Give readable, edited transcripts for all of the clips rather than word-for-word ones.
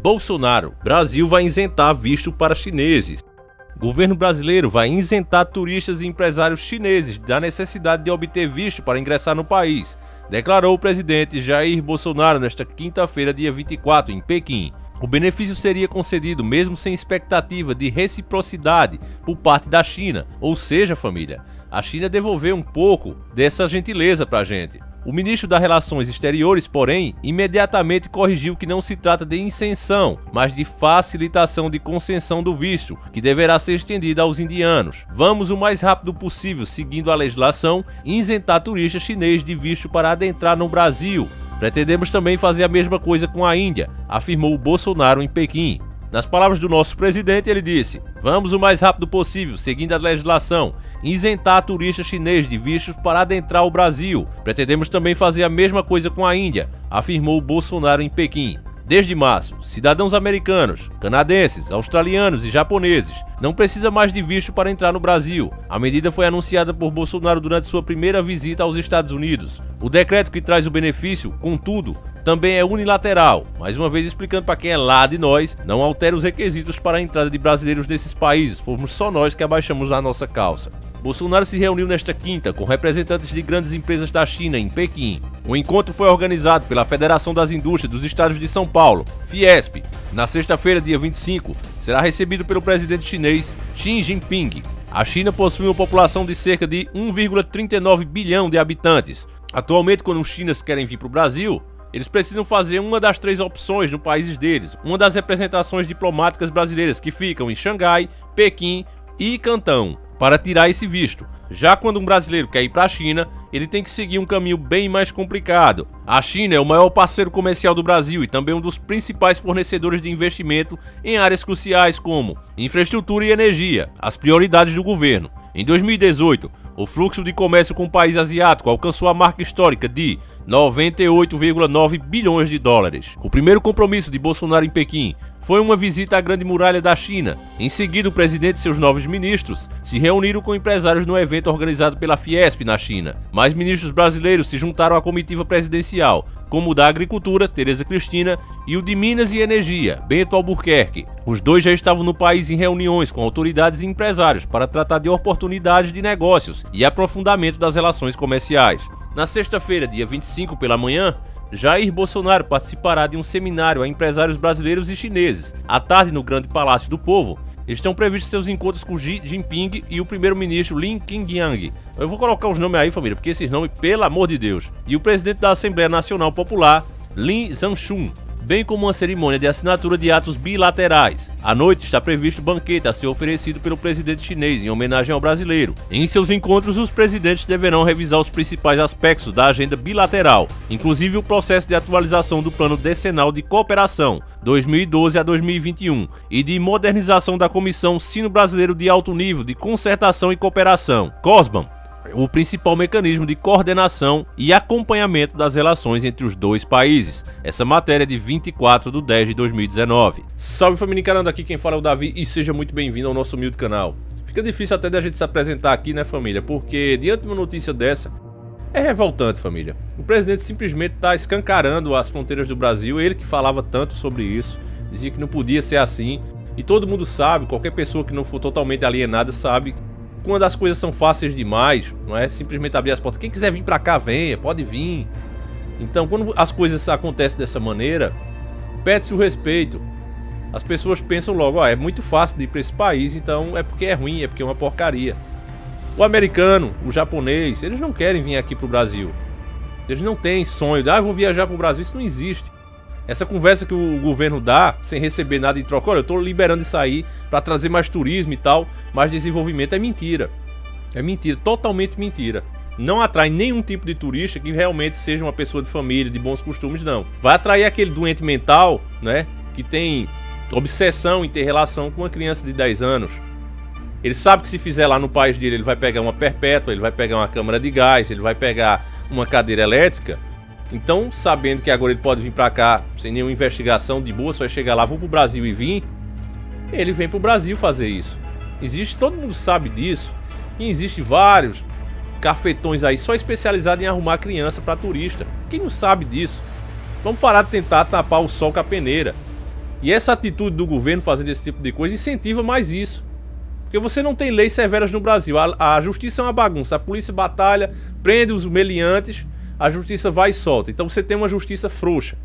Bolsonaro. Brasil vai isentar visto para chineses. Governo brasileiro vai isentar turistas e empresários chineses da necessidade de obter visto para ingressar no país, declarou o presidente Jair Bolsonaro nesta quinta-feira, dia 24, em Pequim. O benefício seria concedido mesmo sem expectativa de reciprocidade por parte da China, ou seja, família, a China devolveu um pouco dessa gentileza pra gente. O ministro das Relações Exteriores, porém, imediatamente corrigiu que não se trata de isenção, mas de facilitação de concessão do visto, que deverá ser estendida aos indianos. Vamos o mais rápido possível, seguindo a legislação, isentar turistas chineses de visto para adentrar no Brasil. Pretendemos também fazer a mesma coisa com a Índia, afirmou Bolsonaro em Pequim. Nas palavras do nosso presidente, ele disse: vamos o mais rápido possível, seguindo a legislação, isentar turistas chineses de vistos para adentrar o Brasil. Pretendemos também fazer a mesma coisa com a Índia, afirmou Bolsonaro em Pequim. Desde março, cidadãos americanos, canadenses, australianos e japoneses não precisam mais de visto para entrar no Brasil. A medida foi anunciada por Bolsonaro durante sua primeira visita aos Estados Unidos. O decreto que traz o benefício, contudo, também é unilateral, mais uma vez explicando para quem é lá de nós, não altera os requisitos para a entrada de brasileiros desses países, fomos só nós que abaixamos a nossa calça. Bolsonaro se reuniu nesta quinta com representantes de grandes empresas da China em Pequim. O encontro foi organizado pela Federação das Indústrias dos Estados de São Paulo, Fiesp. Na sexta-feira, dia 25, será recebido pelo presidente chinês Xi Jinping. A China possui uma população de cerca de 1,39 bilhão de habitantes. Atualmente, quando os chineses querem vir para o Brasil, eles precisam fazer uma das 3 opções no país deles, uma das representações diplomáticas brasileiras que ficam em Xangai, Pequim e Cantão, para tirar esse visto. Já quando um brasileiro quer ir para a China, ele tem que seguir um caminho bem mais complicado. A China é o maior parceiro comercial do Brasil e também um dos principais fornecedores de investimento em áreas cruciais como infraestrutura e energia, as prioridades do governo. Em 2018, o fluxo de comércio com o país asiático alcançou a marca histórica de 98,9 bilhões de dólares. O primeiro compromisso de Bolsonaro em Pequim foi uma visita à Grande Muralha da China. Em seguida, o presidente e seus novos ministros se reuniram com empresários no evento organizado pela Fiesp na China. Mais ministros brasileiros se juntaram à comitiva presidencial, como o da Agricultura, Tereza Cristina, e o de Minas e Energia, Bento Albuquerque. Os dois já estavam no país em reuniões com autoridades e empresários para tratar de oportunidades de negócios e aprofundamento das relações comerciais. Na sexta-feira, dia 25 pela manhã, Jair Bolsonaro participará de um seminário a empresários brasileiros e chineses. À tarde, no Grande Palácio do Povo, estão previstos seus encontros com Xi Jinping e o primeiro-ministro Li Keqiang. Eu vou colocar os nomes aí, família, porque esses nomes, pelo amor de Deus. E o presidente da Assembleia Nacional Popular, Lin Zhanshu, bem como uma cerimônia de assinatura de atos bilaterais. À noite está previsto banquete a ser oferecido pelo presidente chinês em homenagem ao brasileiro. Em seus encontros, os presidentes deverão revisar os principais aspectos da agenda bilateral, inclusive o processo de atualização do Plano Decenal de Cooperação 2012 a 2021 e de modernização da Comissão Sino-Brasileiro de Alto Nível de Concertação e Cooperação, COSBAN, o principal mecanismo de coordenação e acompanhamento das relações entre os dois países. Essa matéria é de 24/10/2019. Salve família encarando, aqui quem fala é o Davi e seja muito bem-vindo ao nosso humilde canal. Fica difícil até da gente se apresentar aqui, né, família? Porque diante de uma notícia dessa, é revoltante, família. O presidente simplesmente está escancarando as fronteiras do Brasil, ele que falava tanto sobre isso, dizia que não podia ser assim, e todo mundo sabe, qualquer pessoa que não for totalmente alienada sabe, quando as coisas são fáceis demais, não é simplesmente abrir as portas. Quem quiser vir pra cá, venha, pode vir. Então, quando as coisas acontecem dessa maneira, pede-se o respeito. As pessoas pensam logo, é muito fácil de ir pra esse país, então é porque é ruim, é porque é uma porcaria. O americano, o japonês, eles não querem vir aqui pro Brasil. Eles não têm sonho de, eu vou viajar pro Brasil, isso não existe. Essa conversa que o governo dá, sem receber nada em troca, olha, eu tô liberando isso aí pra trazer mais turismo e tal, mais desenvolvimento, é mentira. É mentira, totalmente mentira. Não atrai nenhum tipo de turista que realmente seja uma pessoa de família, de bons costumes, não. Vai atrair aquele doente mental, né, que tem obsessão em ter relação com uma criança de 10 anos. Ele sabe que se fizer lá no país dele, ele vai pegar uma perpétua, ele vai pegar uma câmara de gás, ele vai pegar uma cadeira elétrica. Então, sabendo que agora ele pode vir pra cá sem nenhuma investigação, de boa, só vai chegar lá, vou pro Brasil e vir, ele vem pro Brasil fazer isso. Existe, todo mundo sabe disso, que existe vários cafetões aí só especializados em arrumar criança pra turista. Quem não sabe disso? Vamos parar de tentar tapar o sol com a peneira. E essa atitude do governo fazendo esse tipo de coisa incentiva mais isso. Porque você não tem leis severas no Brasil. A justiça é uma bagunça. A polícia batalha, prende os meliantes, a justiça vai e solta. Então você tem uma justiça frouxa.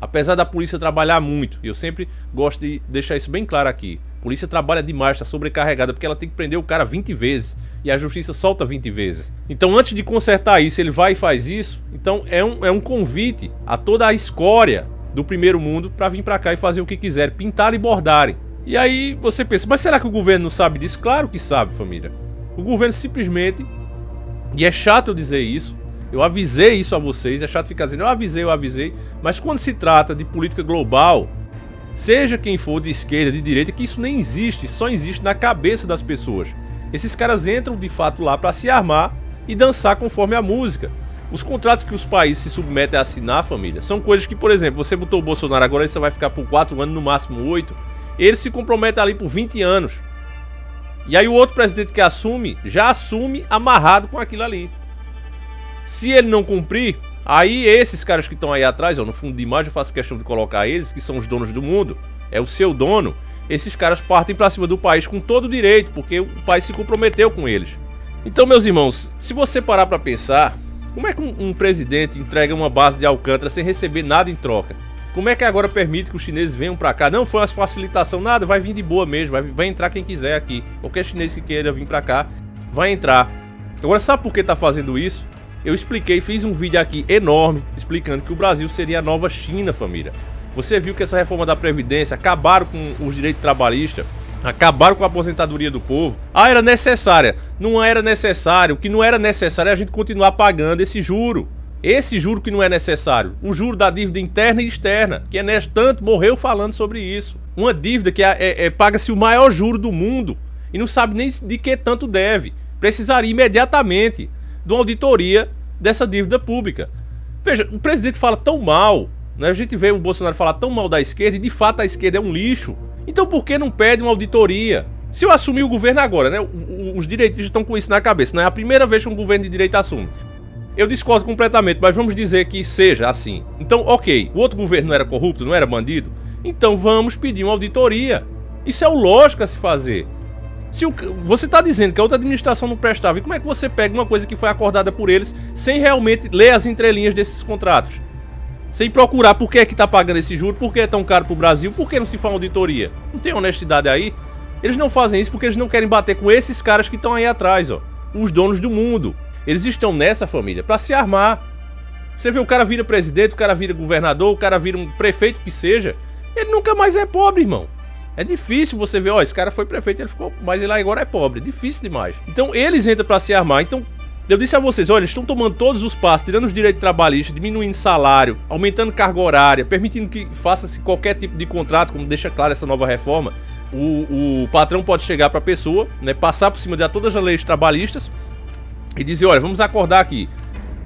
Apesar da polícia trabalhar muito, e eu sempre gosto de deixar isso bem claro aqui. A polícia trabalha demais, está sobrecarregada, porque ela tem que prender o cara 20 vezes. E a justiça solta 20 vezes. Então antes de consertar isso, ele vai e faz isso. Então é um convite a toda a escória do primeiro mundo para vir para cá e fazer o que quiser, pintar e bordarem. E aí você pensa, mas será que o governo não sabe disso? Claro que sabe, família. O governo simplesmente, e é chato eu dizer isso, eu avisei isso a vocês, é chato ficar dizendo eu avisei, mas quando se trata de política global, seja quem for, de esquerda, de direita, que isso nem existe, só existe na cabeça das pessoas. Esses caras entram de fato lá para se armar e dançar conforme a música. Os contratos que os países se submetem a assinar, família, são coisas que, por exemplo, você botou o Bolsonaro agora, ele só vai ficar por 4 anos, no máximo 8. Ele se compromete ali por 20 anos. E aí o outro presidente que assume, já assume amarrado com aquilo ali. Se ele não cumprir, aí esses caras que estão aí atrás, no fundo de imagem eu faço questão de colocar eles, que são os donos do mundo, é o seu dono, esses caras partem pra cima do país com todo o direito, porque o país se comprometeu com eles. Então, meus irmãos, se você parar pra pensar, como é que um presidente entrega uma base de Alcântara sem receber nada em troca? Como é que agora permite que os chineses venham pra cá? Não foi uma facilitação, nada, vai vir de boa mesmo, vai entrar quem quiser aqui. Qualquer chinês que queira vir pra cá, vai entrar. Agora, sabe por que tá fazendo isso? Eu expliquei, fiz um vídeo aqui enorme, explicando que o Brasil seria a nova China, família. Você viu que essa reforma da Previdência acabaram com os direitos trabalhistas, acabaram com a aposentadoria do povo. Ah, era necessária. Não era necessário. O que não era necessário é a gente continuar pagando esse juro. Esse juro que não é necessário. O juro da dívida interna e externa. Que Ernesto tanto morreu falando sobre isso. Uma dívida que paga-se o maior juro do mundo e não sabe nem de que tanto deve. Precisaria imediatamente de uma auditoria dessa dívida pública. Veja, o presidente fala tão mal, né? A gente vê o Bolsonaro falar tão mal da esquerda e de fato a esquerda é um lixo. Então por que não pede uma auditoria? Se eu assumir o governo agora, né? Os direitistas estão com isso na cabeça, não é a primeira vez que um governo de direita assume. Eu discordo completamente, mas vamos dizer que seja assim. Então, ok, o outro governo não era corrupto, não era bandido? Então vamos pedir uma auditoria. Isso é o lógico a se fazer. Se você está dizendo que a outra administração não prestava, e como é que você pega uma coisa que foi acordada por eles sem realmente ler as entrelinhas desses contratos? Sem procurar por que é que está pagando esse juro, por que é tão caro para o Brasil, por que não se faz uma auditoria? Não tem honestidade aí? Eles não fazem isso porque eles não querem bater com esses caras que estão aí atrás, os donos do mundo. Eles estão nessa, família, para se armar. Você vê, o cara vira presidente, o cara vira governador, o cara vira um prefeito que seja, ele nunca mais é pobre, irmão. É difícil você ver, esse cara foi prefeito, ele ficou, mas ele agora é pobre, é difícil demais. Então eles entram pra se armar. Então eu disse a vocês, eles estão tomando todos os passos, tirando os direitos trabalhistas, diminuindo salário, aumentando carga horária, permitindo que faça-se qualquer tipo de contrato, como deixa claro essa nova reforma. O patrão pode chegar pra pessoa, né, passar por cima de todas as leis trabalhistas e dizer, vamos acordar aqui.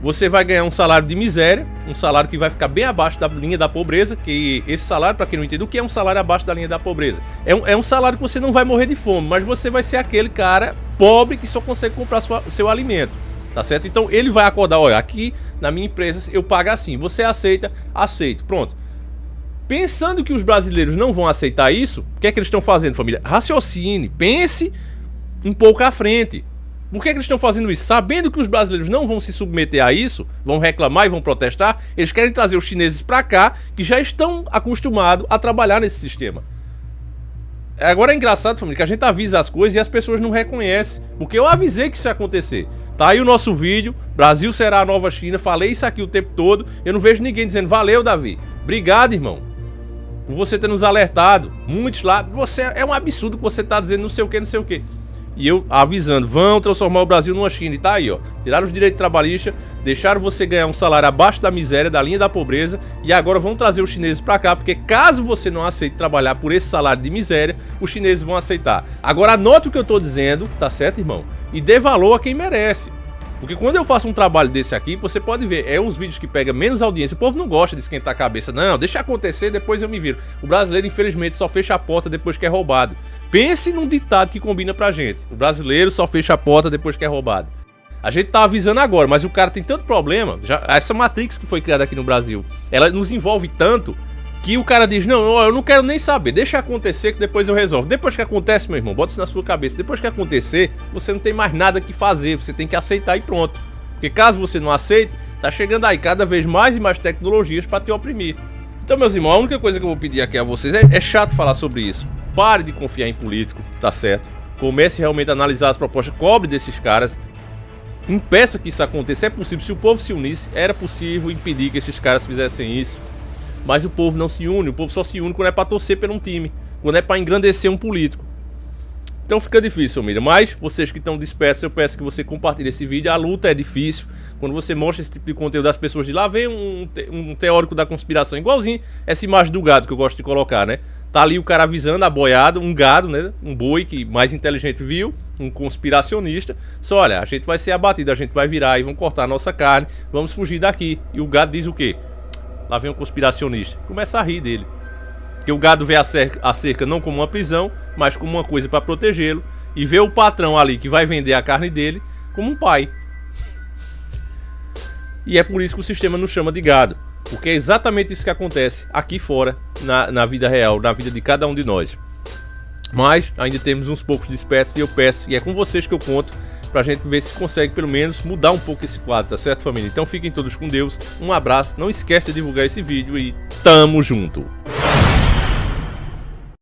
Você vai ganhar um salário de miséria, um salário que vai ficar bem abaixo da linha da pobreza, que esse salário, para quem não entende, o que é um salário abaixo da linha da pobreza? É um salário que você não vai morrer de fome, mas você vai ser aquele cara pobre que só consegue comprar seu alimento, tá certo? Então ele vai acordar, aqui na minha empresa eu pago assim, você aceita? Aceito, pronto. Pensando que os brasileiros não vão aceitar isso, o que é que eles estão fazendo, família? Raciocine, pense um pouco à frente. Por que eles estão fazendo isso? Sabendo que os brasileiros não vão se submeter a isso, vão reclamar e vão protestar, eles querem trazer os chineses para cá, que já estão acostumados a trabalhar nesse sistema. Agora é engraçado, família, que a gente avisa as coisas e as pessoas não reconhecem, porque eu avisei que isso ia acontecer. Tá aí o nosso vídeo, Brasil será a nova China, falei isso aqui o tempo todo, eu não vejo ninguém dizendo, valeu, Davi, obrigado, irmão, por você ter nos alertado. Muitos lá, é um absurdo que você tá dizendo não sei o que, não sei o que. E eu avisando, vão transformar o Brasil numa China. E tá aí, tiraram os direitos trabalhistas, deixaram você ganhar um salário abaixo da miséria, da linha da pobreza, e agora vão trazer os chineses pra cá, porque caso você não aceite trabalhar por esse salário de miséria, os chineses vão aceitar. Agora anote o que eu tô dizendo, tá certo, irmão? E dê valor a quem merece. Porque quando eu faço um trabalho desse aqui, você pode ver, é os vídeos que pegam menos audiência. O povo não gosta de esquentar a cabeça. Não, deixa acontecer, depois eu me viro. O brasileiro, infelizmente, só fecha a porta depois que é roubado. Pense num ditado que combina pra gente. O brasileiro só fecha a porta depois que é roubado. A gente tá avisando agora, mas o cara tem tanto problema. Essa Matrix que foi criada aqui no Brasil, ela nos envolve tanto que o cara diz, não, eu não quero nem saber, deixa acontecer que depois eu resolvo. Depois que acontece, meu irmão, bota isso na sua cabeça, depois que acontecer, você não tem mais nada que fazer, você tem que aceitar e pronto. Porque caso você não aceite, tá chegando aí cada vez mais e mais tecnologias para te oprimir. Então, meus irmãos, a única coisa que eu vou pedir aqui a vocês é chato falar sobre isso. Pare de confiar em político, tá certo? Comece realmente a analisar as propostas, cobre desses caras. Impeça que isso aconteça. É possível, se o povo se unisse, era possível impedir que esses caras fizessem isso. Mas o povo não se une, o povo só se une quando é pra torcer por um time, quando é pra engrandecer um político. Então fica difícil, família. Mas vocês que estão dispersos, eu peço que você compartilhe esse vídeo. A luta é difícil. Quando você mostra esse tipo de conteúdo das pessoas de lá, vem um teórico da conspiração, igualzinho essa imagem do gado que eu gosto de colocar, né? Tá ali o cara avisando a boiada, um gado, né? Um boi que mais inteligente viu, um conspiracionista. Só, olha, a gente vai ser abatido, a gente vai virar e vão cortar a nossa carne, vamos fugir daqui. E o gado diz o quê? Lá vem um conspiracionista. Começa a rir dele. Porque o gado vê a cerca não como uma prisão, mas como uma coisa para protegê-lo. E vê o patrão ali que vai vender a carne dele como um pai. E é por isso que o sistema nos chama de gado. Porque é exatamente isso que acontece aqui fora, na vida real, na vida de cada um de nós. Mas ainda temos uns poucos despertos e eu peço, e é com vocês que eu conto, pra gente ver se consegue pelo menos mudar um pouco esse quadro, tá certo, família? Então fiquem todos com Deus, um abraço, não esquece de divulgar esse vídeo e tamo junto!